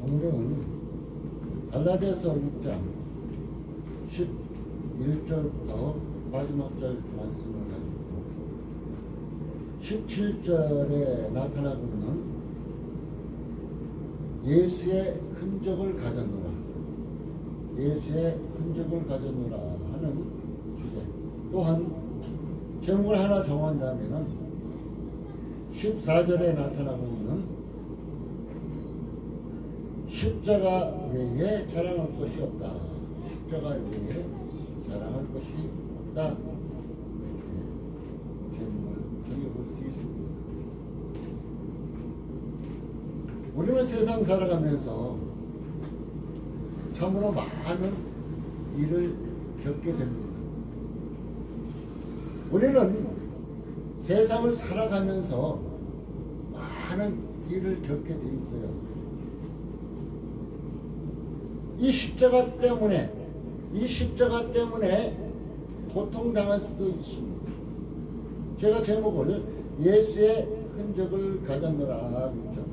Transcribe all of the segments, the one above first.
오늘은 갈라디아서 6장 11절부터 마지막 절 말씀을 가지고 17절에 나타나고 있는 예수의 흔적을 가졌노라, 예수의 흔적을 가졌노라 하는 주제. 또한 제목을 하나 정한다면 14절에 나타나고 있는 십자가 외에 자랑할 것이 없다, 십자가 외에 자랑할 것이 없다, 제목을 정해볼 수 있습니다. 우리는 세상 살아가면서 참으로 많은 일을 겪게 됩니다. 우리는 세상을 살아가면서 많은 일을 겪게 돼 있어요. 이 십자가 때문에 고통당할 수도 있습니다. 제가 제목을 예수의 흔적을 가졌노라 그랬죠.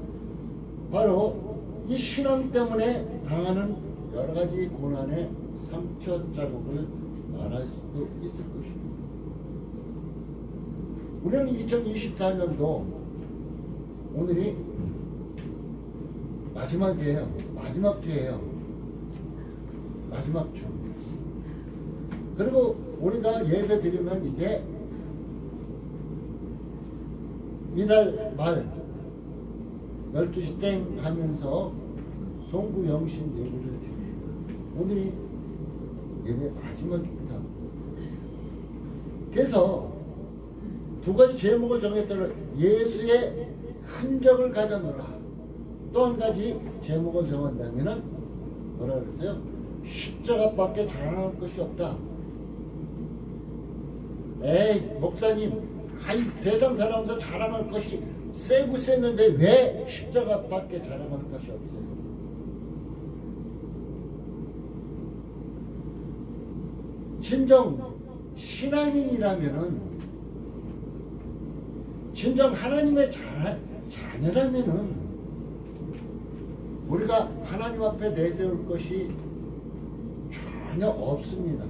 바로 이 신앙 때문에 당하는 여러 가지 고난의 상처 자국을 말할 수도 있을 것입니다. 우리는 2024년도 오늘이 마지막이에요. 마지막 주예요. 마지막 주. 그리고 우리가 예배 드리면 이제 이달 말 12시 땡 하면서 송구 영신 예배를 드립니다. 오늘이 예배 마지막입니다. 그래서 두 가지 제목을 정했더니 예수의 흔적을 가져노라. 또 한 가지 제목을 정한다면 뭐라 그랬어요? 십자가밖에 자랑할 것이 없다. 에이 목사님, 아이 세상 사람도 자랑할 것이 세고 셌는데 왜 십자가밖에 자랑할 것이 없어요? 진정 신앙인이라면은, 진정 하나님의 자녀라면은 우리가 하나님 앞에 내세울 것이 전혀 없습니다.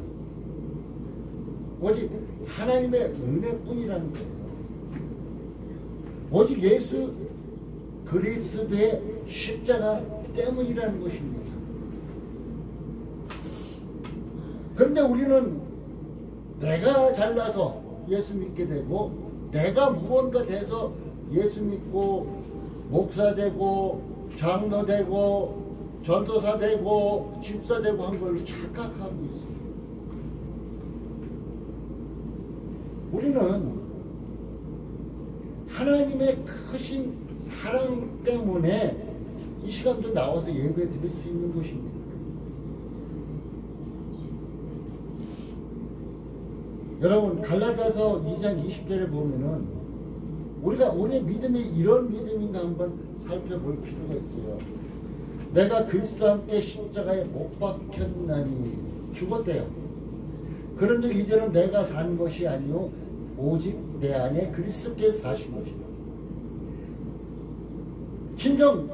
오직 하나님의 은혜뿐이라는 거예요. 오직 예수 그리스도의 십자가 때문이라는 것입니다. 그런데 우리는 내가 잘나서 예수 믿게 되고, 내가 무언가 돼서 예수 믿고 목사 되고 장로 되고 전도사 되고 집사 되고 한 걸로 착각하고 있습니다. 우리는 하나님의 크신 사랑 때문에 이 시간도 나와서 예배 드릴 수 있는 것입니다. 여러분 갈라디아서 2장 20절에 보면은 우리가 우리의 믿음이 이런 믿음인가 한번 살펴볼 필요가 있어요. 내가 그리스도와 함께 십자가에 못 박혔나니, 죽었대요. 그런즉 이제는 내가 산 것이 아니요 오직 내 안에 그리스도께서 사신 것이다. 진정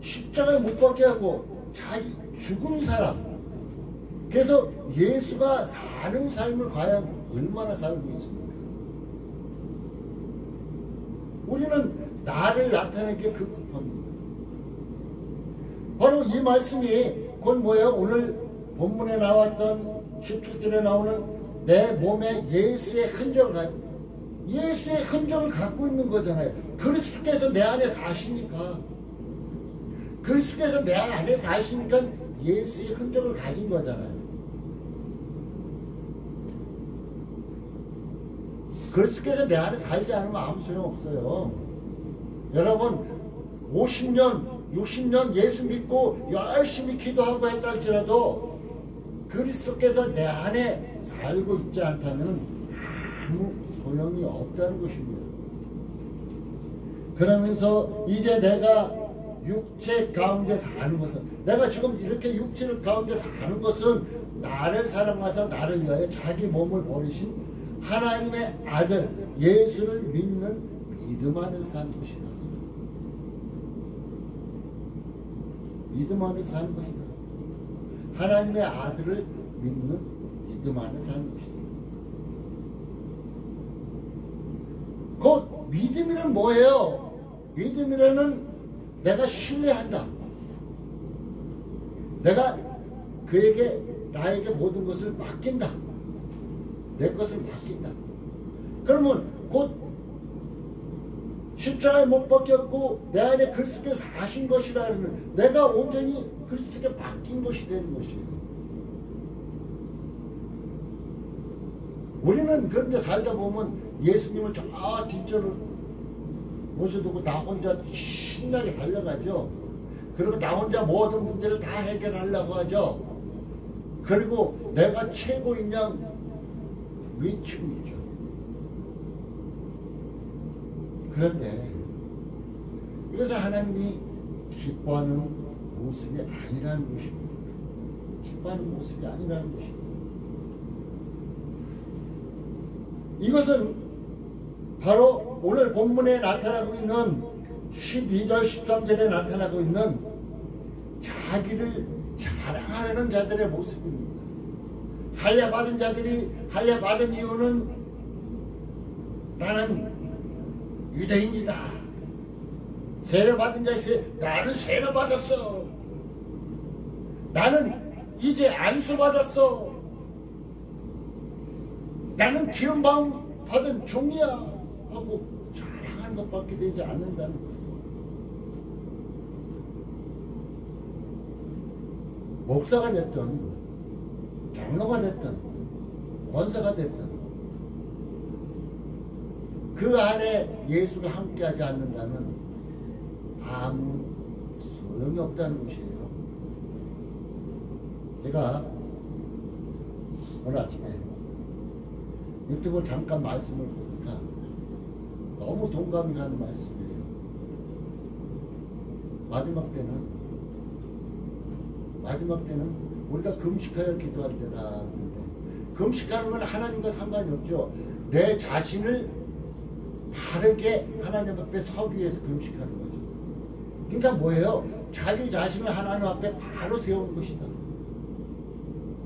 십자가에 못 박게 하고 자기 죽은 사람, 그래서 예수가 사는 삶을 과연 얼마나 살고 있습니까? 우리는 나를 나타내는 게 급급합니다. 바로 이 말씀이 곧 뭐예요? 오늘 본문에 나왔던 17절에 나오는 내 몸에 예수의 흔적을 갖고 있는 거잖아요. 그리스도께서 내 안에 사시니까, 그리스도께서 내 안에 사시니까 예수의 흔적을 가진 거잖아요. 그리스도께서 내 안에 살지 않으면 아무 소용없어요. 여러분 50년 60년 예수 믿고 열심히 기도하고 했다 할지라도 그리스도께서 내 안에 살고 있지 않다면 아무 소용이 없다는 것입니다. 그러면서 이제 내가 육체 가운데 사는 것은, 내가 지금 이렇게 육체를 가운데 사는 것은 나를 사랑하사 나를 위하여 자기 몸을 버리신 하나님의 아들 예수를 믿는 믿음 안에서 사는 것이다. 믿음 안에서 사는 것이다. 하나님의 아들을 믿는 믿음 안에서 사는 것이다. 그 믿음이란 뭐예요? 믿음이라는 내가 신뢰한다. 내가 그에게 나에게 모든 것을 맡긴다. 내 것을 맡긴다. 그러면 곧 십자가에 못 박혔고 내 안에 그리스도께서 하신 것이라는 내가 온전히 그리스도께 맡긴 것이 되는 것이에요. 우리는 그런데 살다 보면 예수님을 저 뒷전을 모셔두고 나 혼자 신나게 달려가죠. 그리고 나 혼자 모든 문제를 다 해결하려고 하죠. 그리고 내가 최고인 양 외치고 있죠. 그런데 이것은 하나님이 기뻐하는 모습이 아니라는 것입니다. 기뻐하는 모습이 아니라는 것입니다. 이것은 바로 오늘 본문에 나타나고 있는 12절 13절에 나타나고 있는 자기를 자랑하는 자들의 모습입니다. 할례받은 자들이 할례받은 이유는 나는 유대인이다. 세례받은 자이 나는 세례받았어. 나는 이제 안수받았어. 나는 기름부음 받은 종이야 하고 자랑하는 것밖에 되지 않는다는 거예요. 목사가 됐든 장로가 됐든 권사가 됐든 그 안에 예수가 함께하지 않는다면 아무 소용이 없다는 것이에요. 제가 오늘 아침에 유튜브를 잠깐 말씀을 보니까 너무 동감이 가는 말씀이에요. 마지막 때는 우리가 금식하여 기도할 때다. 금식하는 건 하나님과 상관이 없죠. 내 자신을 바르게 하나님 앞에 서기 위해서 금식하는 거죠. 그러니까 뭐예요? 자기 자신을 하나님 앞에 바로 세우는 것이다.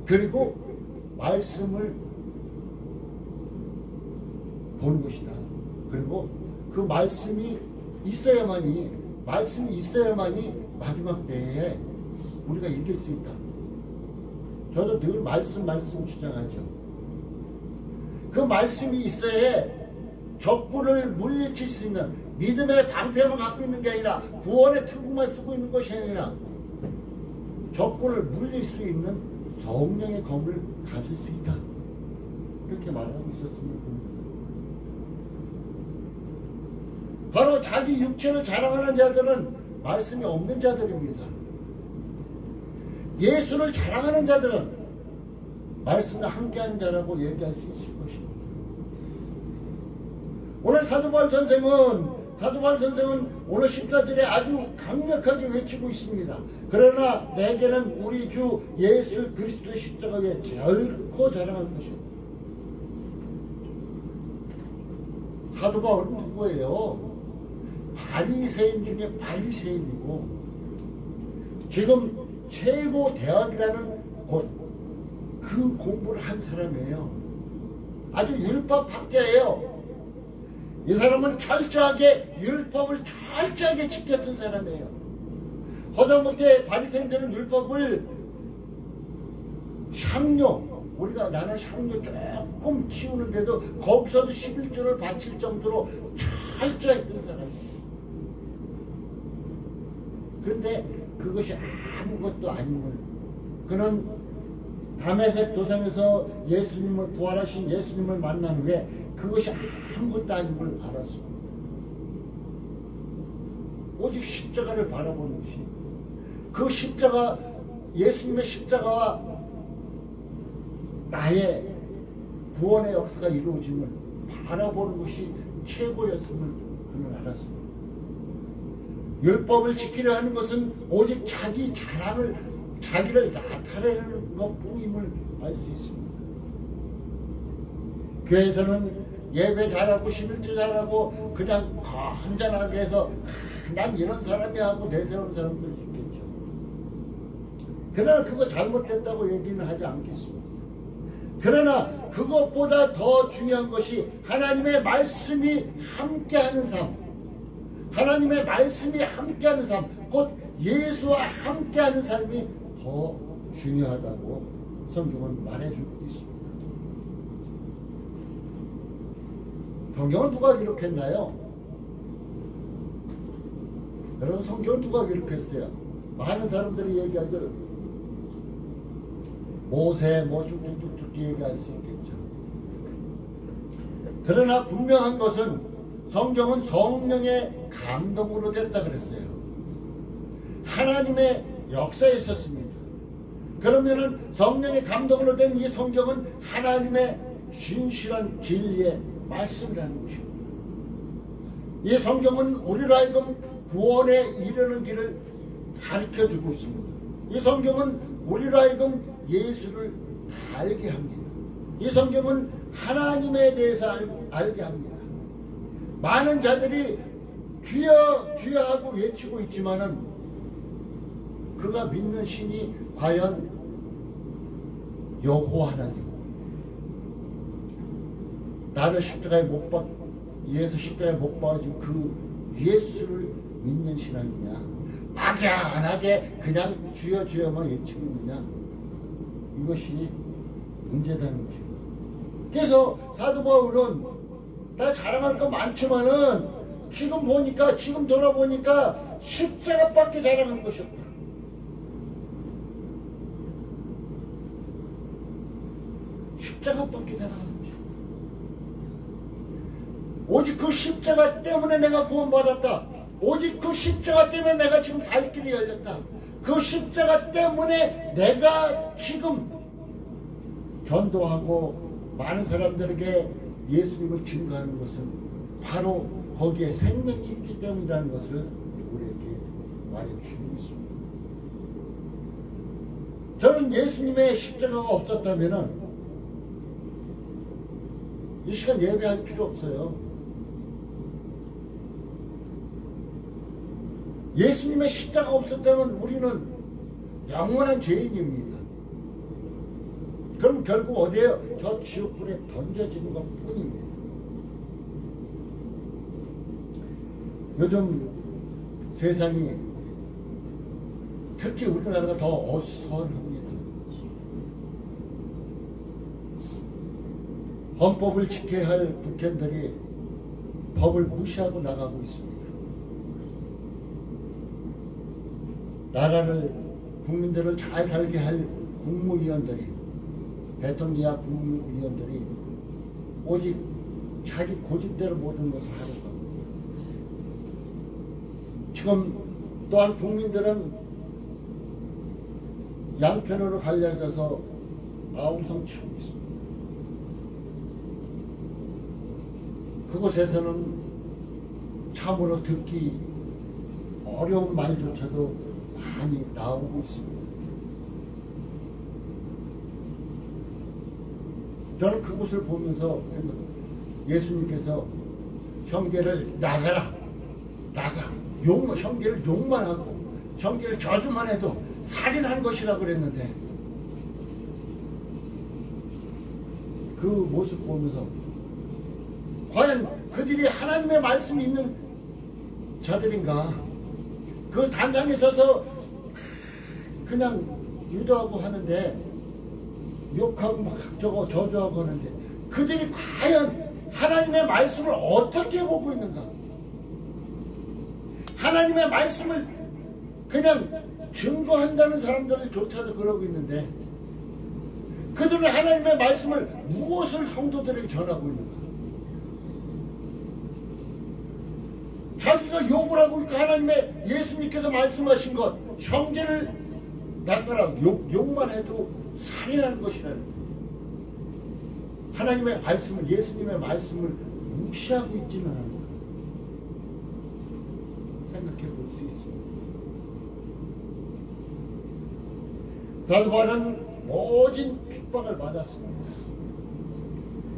그리고 말씀을 보는 것이다. 그리고 그 말씀이 있어야만이 마지막 때에 우리가 이길 수 있다. 저도 늘 말씀 주장하죠. 그 말씀이 있어야 적군을 물리칠 수 있는 믿음의 방패만 갖고 있는 게 아니라 구원의 투구만 쓰고 있는 것이 아니라 적군을 물릴 수 있는 성령의 검을 가질 수 있다. 이렇게 말하고 있었으면 합니다. 바로 자기 육체를 자랑하는 자들은 말씀이 없는 자들입니다. 예수를 자랑하는 자들은 말씀과 함께하는 자라고 얘기할 수 있을 것입니다. 오늘 사도바울 선생은 오늘 14절에 아주 강력하게 외치고 있습니다. 그러나 내게는 우리 주 예수 그리스도의 십자가에 결코 자랑할 것이오. 사도바울은 누구예요? 바리새인 중에 바리새인이고 지금 최고 대학이라는 곳 그 공부를 한 사람이에요. 아주 율법학자예요. 이 사람은 철저하게 율법을 철저하게 지켰던 사람이에요. 허다못해 바리새인들은 율법을 향료 나는 향료 조금 치우는데도 거기서도 11조를 바칠 정도로 철저했던 사람이에요. 근데 그것이 아무것도 아님을 그는 다메섹 도상에서 부활하신 예수님을 만난 후에 그것이 아무것도 아님을 알았습니다. 오직 십자가를 바라보는 것이 그 십자가 예수님의 십자가와 나의 구원의 역사가 이루어짐을 바라보는 것이 최고였음을 그는 알았습니다. 율법을 지키려 하는 것은 오직 자기를 나타내는 것뿐임을 알 수 있습니다. 교회에서는 예배 잘하고 11조 잘하고 그냥 건전하게 해서 난 이런 사람이 하고 내세우는 사람들이 있겠죠. 그러나 그거 잘못됐다고 얘기는 하지 않겠습니다. 그러나 그것보다 더 중요한 것이 하나님의 말씀이 함께하는 삶, 하나님의 말씀이 함께하는 삶, 곧 예수와 함께하는 삶이 더 중요하다고 성경은 말해주고 있습니다. 성경은 누가 기록했나요? 여러분, 성경은 누가 기록했어요? 많은 사람들이 얘기하죠. 모세 뭐 쭉쭉쭉쭉 얘기할 수 있겠죠. 그러나 분명한 것은 성경은 성령의 감동으로 됐다 그랬어요. 하나님의 역사에 있었습니다. 그러면은 성령의 감동으로 된 이 성경은 하나님의 신실한 진리의 말씀이라는 것입니다. 이 성경은 우리로 하여금 구원에 이르는 길을 가르쳐주고 있습니다. 이 성경은 우리로 하여금 예수를 알게 합니다. 이 성경은 하나님에 대해서 알게 합니다. 많은 자들이 주여 주여 하고 외치고 있지만은 그가 믿는 신이 과연 여호와 하나님, 나를 십자가에 못 박, 예수 십자가에 못 박아준 그 예수를 믿는 신앙이냐, 막연하게 그냥 주여 주여만 외치고 있느냐, 이것이 문제다는 것입니다. 그래서 사도 바울은 나 자랑할 거 많지만은 지금 보니까, 지금 돌아보니까 십자가밖에 자랑할 것이 없다. 십자가밖에 자랑할 것이 없다. 오직 그 십자가 때문에 내가 구원받았다. 오직 그 십자가 때문에 내가 지금 살 길이 열렸다. 그 십자가 때문에 내가 지금 전도하고 많은 사람들에게 예수님을 증거하는 것은 바로 거기에 생명이 있기 때문이라는 것을 우리에게 말해주시고 있습니다. 저는 예수님의 십자가가 없었다면 이 시간 예배할 필요 없어요. 예수님의 십자가가 없었다면 우리는 영원한 죄인입니다. 그럼 결국 어디에요? 저 지옥불에 던져지는 것 뿐입니다. 요즘 세상이, 특히 우리나라가 더 어수선합니다. 헌법을 지켜야 할 국회의원들이 법을 무시하고 나가고 있습니다. 나라를, 국민들을 잘 살게 할 국무위원들이, 대통령 이하 국무위원들이 오직 자기 고집대로 모든 것을 하는 겁니다. 지금 또한 국민들은 양편으로 갈라져서 아웅성치고 있습니다. 그곳에서는 참으로 듣기 어려운 말조차도 많이 나오고 있습니다. 저는 그곳을 보면서 예수님께서 형제를 나가라, 나가, 형제를 욕만 하고 형제를 저주만 해도 살인한 것이라고 그랬는데, 그 모습 보면서 과연 그들이 하나님의 말씀이 있는 자들인가? 그 단상에 서서 그냥 유도하고 하는데, 욕하고 막 저거 저주하고 하는데, 그들이 과연 하나님의 말씀을 어떻게 보고 있는가? 하나님의 말씀을 그냥 증거한다는 사람들조차도 그러고 있는데, 그들은 하나님의 말씀을 무엇을 성도들에게 전하고 있는가? 자기가 욕을 하고 있고, 하나님의 예수님께서 말씀하신 것, 형제를 나가라, 욕만 해도 살인하는 것이라는 거예요. 하나님의 말씀을, 예수님의 말씀을 무시하고 있지는 않은 거예요. 생각해 볼 수 있습니다. 사도 바울은 모진 핍박을 받았습니다.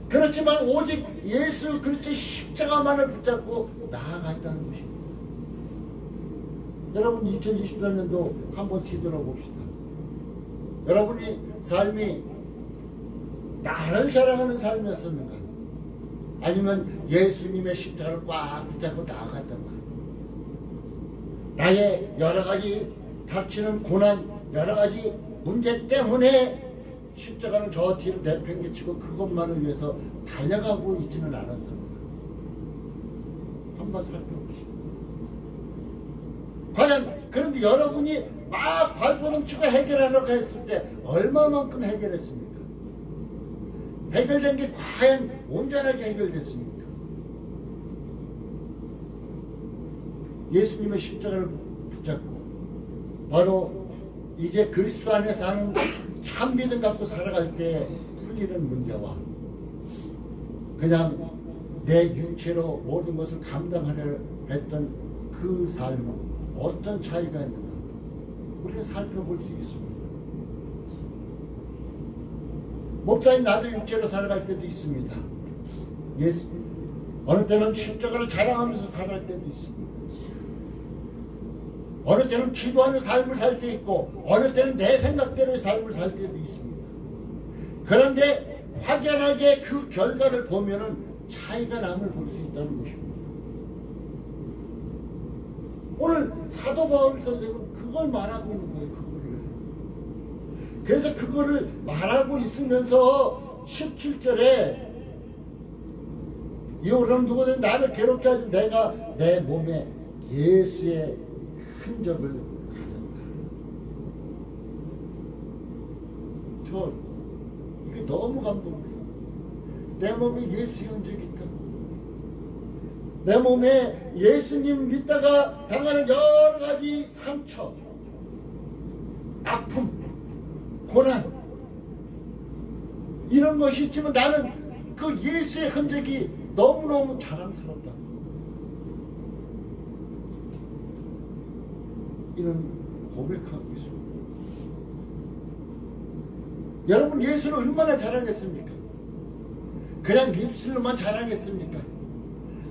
그렇지만 오직 예수 그리스도의 십자가만을 붙잡고 나아갔다는 것입니다. 여러분, 2024년도 한번 뒤돌아봅시다. 여러분이 삶이 나를 자랑하는 삶이었었는가? 아니면 예수님의 십자가를 꽉 붙잡고 나아갔던가? 나의 여러 가지 닥치는 고난, 여러 가지 문제 때문에 십자가는 저 뒤로 내팽개치고 그것만을 위해서 달려가고 있지는 않았습니다. 한번 살펴봅시다. 과연 그런데 여러분이 막 발버둥치고 해결하려고 했을 때 얼마만큼 해결했습니까? 해결된 게 과연 온전하게 해결됐습니까? 예수님의 십자가를 붙잡고 바로 이제 그리스도 안에 사는 참 믿음 갖고 살아갈 때 풀리는 문제와 그냥 내 육체로 모든 것을 감당하려 했던 그 삶은 어떤 차이가 있는가 우리가 살펴볼 수 있습니다. 목사님 나도 육체로 살아갈 때도 있습니다. 어느 때는 십자가를 자랑하면서 살아갈 때도 있습니다. 어느 때는 기도하는 삶을 살 때 있고 어느 때는 내 생각대로의 삶을 살 때도 있습니다. 그런데 확연하게 그 결과를 보면은 차이가 남을 볼 수 있다는 것입니다. 오늘 사도 바울 선생은 그걸 말하고 있는 거예요. 그래서 그거를 말하고 있으면서 17절에 이오람 누구든 나를 괴롭게 하지 내가 내 몸에 예수의 흔적을 가졌다. 저 이게 너무 감동돼요. 내 몸에 예수의 흔적이 있다고. 내 몸에 예수님 믿다가 당하는 여러 가지 상처, 아픔, 고난 이런 것이 있지만 나는 그 예수의 흔적이 너무너무 자랑스럽다. 이런 고백하고 있습니다. 여러분 예수를 얼마나 자랑했습니까? 그냥 입술로만 자랑했습니까?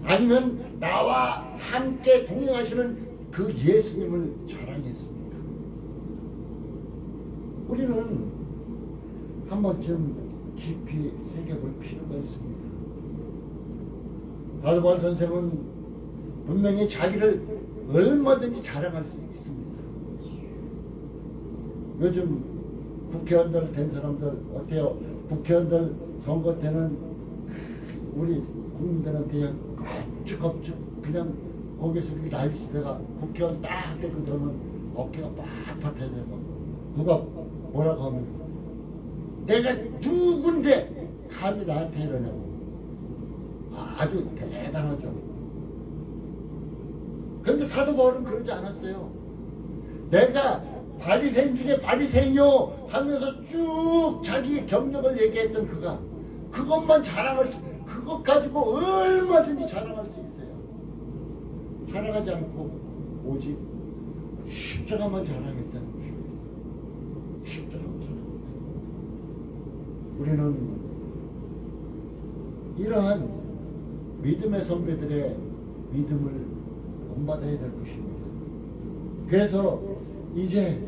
아니면 나와 함께 동행하시는 그 예수님을 자랑했습니까? 우리는 한 번쯤 깊이 새겨볼 필요가 있습니다. 사도 바울 선생은 분명히 자기를 얼마든지 자랑할 수 있습니다. 요즘 국회의원들 된 사람들 어때요? 국회의원들 선거 때는 우리 국민들한테 껍죽껍죽 그냥 고개 숙이고 난리치다가 국회의원 딱 되고 그러면 어깨가 빳빳해져. 누가 뭐라고 하면 내가 누군데 감히 나한테 이러냐고. 아주 대단하죠. 그런데 사도 바울은 그러지 않았어요. 내가 바리새인 중에 바리새인이요 하면서 쭉 자기 경력을 얘기했던 그가 그것만 자랑할 수, 그것 가지고 얼마든지 자랑할 수 있어요. 자랑하지 않고 오직 십자가만 자랑했다는 것입니다. 십자가만 자랑했다. 우리는 이러한 믿음의 선배들의 믿음을 본받아야 될 것입니다. 그래서 이제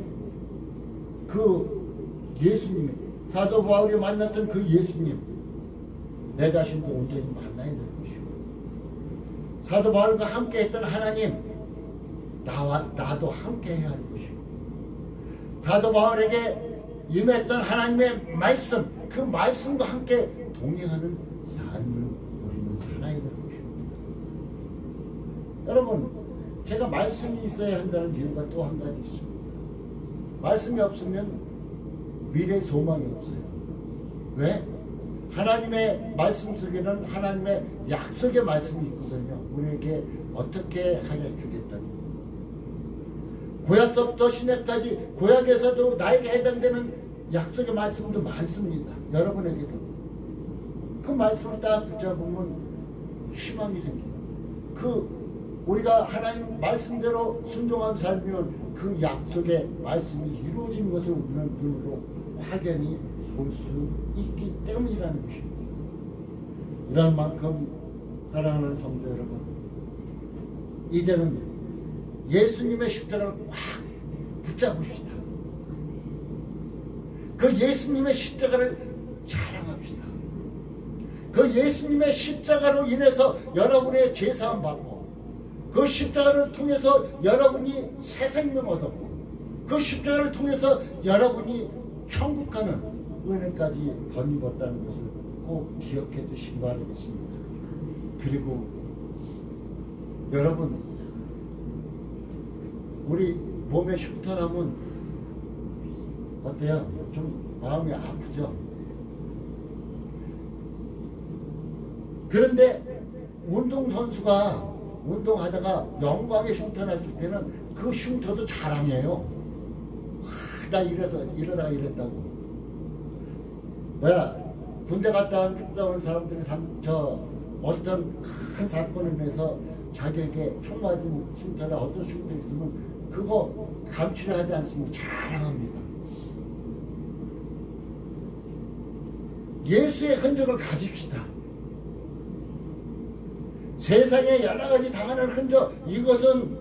그 예수님이 사도 바울이 만났던 그 예수님 내 자신도 온전히 만나야 될 것이고 사도 바울과 함께 했던 하나님 나도 함께 해야 할 것이고 사도 바울에게 임했던 하나님의 말씀 그 말씀과 함께 동행하는 삶을 우리는 살아야 될 것입니다. 여러분 제가 말씀이 있어야 한다는 이유가 또 한 가지 있습니다. 말씀이 없으면 미래의 소망이 없어요. 왜? 하나님의 말씀 속에는 하나님의 약속의 말씀이 있거든요. 우리에게 어떻게 하여 주겠다는. 구약서부터 신약까지 구약에서도 나에게 해당되는 약속의 말씀도 많습니다. 여러분에게도. 그 말씀을 딱 붙잡으면 희망이 생겨요. 우리가 하나님 말씀대로 순종하며 살면 그 약속의 말씀이 이루어진 것을 우리는 눈으로 확연히 볼 수 있기 때문이라는 것입니다. 이런 만큼 사랑하는 성도 여러분, 이제는 예수님의 십자가를 꽉 붙잡읍시다. 그 예수님의 십자가를 자랑합시다. 그 예수님의 십자가로 인해서 여러분의 죄사함 받고, 그 십자가를 통해서 여러분이 새 생명 얻었고, 그 십자가를 통해서 여러분이 천국 가는 은혜까지 덧입었다는 것을 꼭 기억해 두시기 바라겠습니다. 그리고 여러분, 우리 몸에 흉터나면 어때요? 좀 마음이 아프죠? 그런데 운동선수가 운동하다가 영광의 흉터 났을 때는 그 흉터도 자랑해요. 나 이러다가 이랬다고. 뭐야, 군대 갔다 온 사람들이 어떤 큰 사건을 내서 자기에게 총 맞은 흉터나 어떤 흉터 있으면 그거 감추려 하지 않습니다. 자랑합니다. 예수의 흔적을 가집시다. 세상에 여러 가지 당하는 흔적, 이것은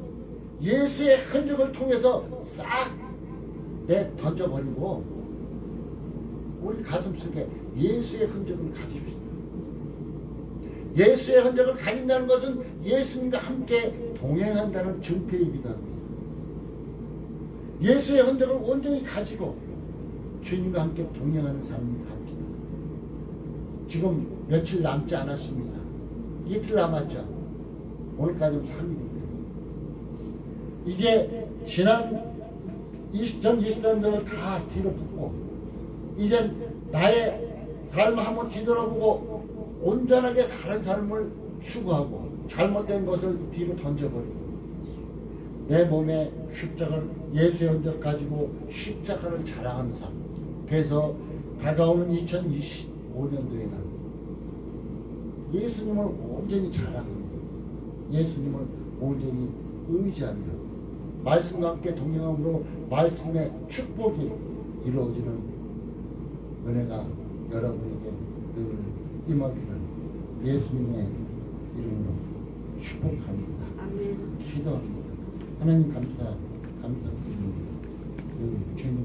예수의 흔적을 통해서 싹 던져버리고 우리 가슴속에 예수의 흔적을 가집시다. 예수의 흔적을 가진다는 것은 예수님과 함께 동행한다는 증표이기도 합니다. 예수의 흔적을 온전히 가지고 주님과 함께 동행하는 삶을 갑시다. 지금 며칠 남지 않았습니다. 이틀 남았죠. 오늘까지 3일입니다. 이제 지난 20년을 다 뒤로 붓고 이제 나의 삶을 한번 뒤돌아보고 온전하게 사는 삶을 추구하고 잘못된 것을 뒤로 던져버리고 내 몸에 십자가를 예수의 흔적 가지고 십자가를 자랑하는 삶. 그래서 다가오는 2025년도에는 예수님을 온전히 자랑하고 예수님을 온전히 의지하며 말씀과 함께 동행함으로 말씀의 축복이 이루어지는 은혜가 여러분에게 늘 임하기를 예수님의 이름으로 축복합니다. 아멘. 기도합니다. 하나님 감사드립니다. 주님